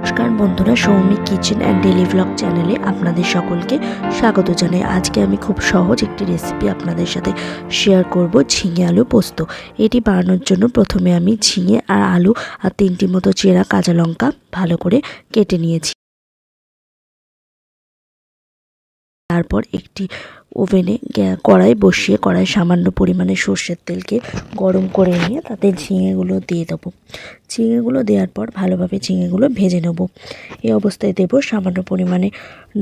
নমস্কার বন্ধুরা, Soumik kitchen and daily vlog চ্যানেলে আপনাদের সকলকে স্বাগত জানাই। আজকে আমি খুব সহজ একটি রেসিপি আপনাদের সাথে শেয়ার করব, ঝিঙে আলু পোস্ত। এটি বানানোর জন্য প্রথমে আমি ঝিঙে আর আলু আর 3টি মতো চেরা কাঁচা লঙ্কা ভালো করে কেটে নিয়েছি। তারপর একটি ওভেনে কড়াই বসিয়ে কড়াই সামান্য পরিমাণে সর্ষের তেলকে গরম করে নিয়ে তাতে ঝিঙেগুলো দিয়ে দেবো। ঝিঙেগুলো দেওয়ার পর ভালোভাবে ঝিঙেগুলো ভেজে নেব। এই অবস্থায় দেব সামান্য পরিমাণে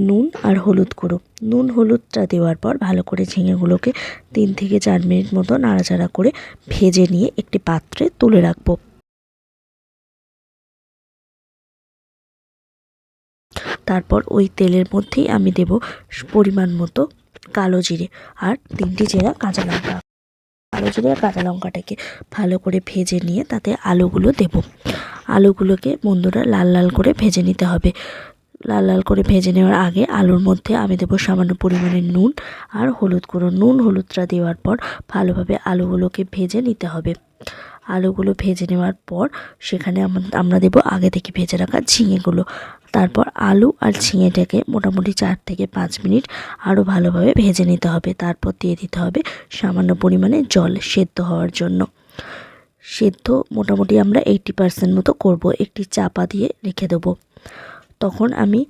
নুন আর হলুদ গুঁড়ো। নুন হলুদটা দেওয়ার পর ভালো করে ঝিঙেগুলোকে 3 থেকে 4 মিনিট মতো নাড়াচাড়া করে ভেজে নিয়ে একটি পাত্রে তুলে রাখবো। তারপর ওই তেলের মধ্যেই আমি দেব পরিমাণ মতো কালো জিরে আর 3টি চেরা কাঁচা লঙ্কা। কালো জিরে আর কাঁচা লঙ্কাটাকে ভালো করে ভেজে নিয়ে তাতে আলুগুলো দেব। আলুগুলোকে বন্ধুরা লাল লাল করে ভেজে নিতে হবে। লাল লাল করে ভেজে নেওয়ার আগে আলুর মধ্যে আমি দেবো সামান্য পরিমাণে নুন আর হলুদ গুঁড়ো। নুন হলুদটা দেওয়ার পর ভালোভাবে আলুগুলোকে ভেজে নিতে হবে। আলুগুলো ভেজে নেওয়ার পর সেখানে আমরা দেবো আগে থেকে ভেজে রাখা ঝিঙেগুলো। তারপর আলু আর ঝিঙেটাকে মোটামুটি 4 থেকে 5 মিনিট আরও ভালোভাবে ভেজে নিতে হবে। তারপর দিয়ে দিতে হবে সামান্য পরিমাণে জল সেদ্ধ হওয়ার জন্য। সেদ্ধ মোটামুটি আমরা 80% মতো করব। একটি চাপা দিয়ে রেখে দেবো। তখন আমি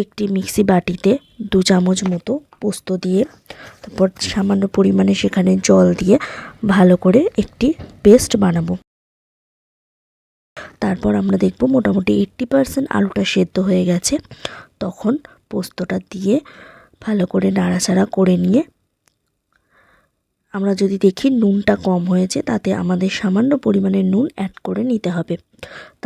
একটি মিক্সি বাটিতে 2 চামচ মতো পোস্ত দিয়ে তারপর সামান্য পরিমাণে সেখানে জল দিয়ে ভালো করে একটি পেস্ট বানাবো। তারপর আমরা দেখব মোটামুটি 80% আলুটা সেদ্ধ হয়ে গেছে। তখন পোস্তটা দিয়ে ভালো করে নাড়াচাড়া করে নিয়ে আমরা যদি দেখি নুনটা কম হয়েছে তাতে আমাদের সামান্য পরিমাণে নুন অ্যাড করে নিতে হবে।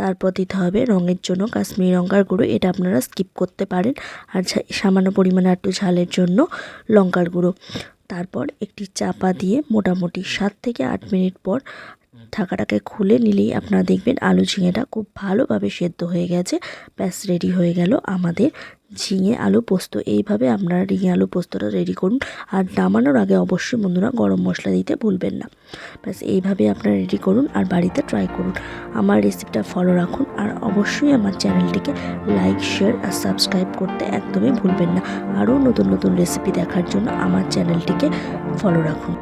তারপর দিতে হবে রঙের জন্য কাশ্মীরি লঙ্কার গুঁড়ো। এটা আপনারা স্কিপ করতে পারেন। আর সামান্য পরিমাণে একটু ঝালের জন্য লঙ্কার গুঁড়ো। তারপর একটি চাপা দিয়ে মোটামুটি 7 থেকে 8 মিনিট পর ঢাকাটাকে খুলে নিলেই আপনারা দেখবেন আলু ঝিঙেটা খুব ভালোভাবে সেদ্ধ হয়ে গেছে। ব্যাস রেডি হয়ে গেল আমাদের ঝিঙে আলু পোস্ত। এইভাবে আপনারা ঝিঙে আলু পোস্তটা রেডি করুন। আর নামানোর আগে অবশ্যই বন্ধুরা গরম মশলা দিতে ভুলবেন না। ব্যাস এইভাবে আপনারা রেডি করুন আর বাড়িতে ট্রাই করুন। আমার রেসিপিটা ফলো রাখুন আর অবশ্যই আমার চ্যানেলটিকে লাইক, শেয়ার আর সাবস্ক্রাইব করতে একদমই ভুলবেন না। আরও নতুন নতুন রেসিপি দেখার জন্য আমার চ্যানেলটিকে ফলো রাখুন।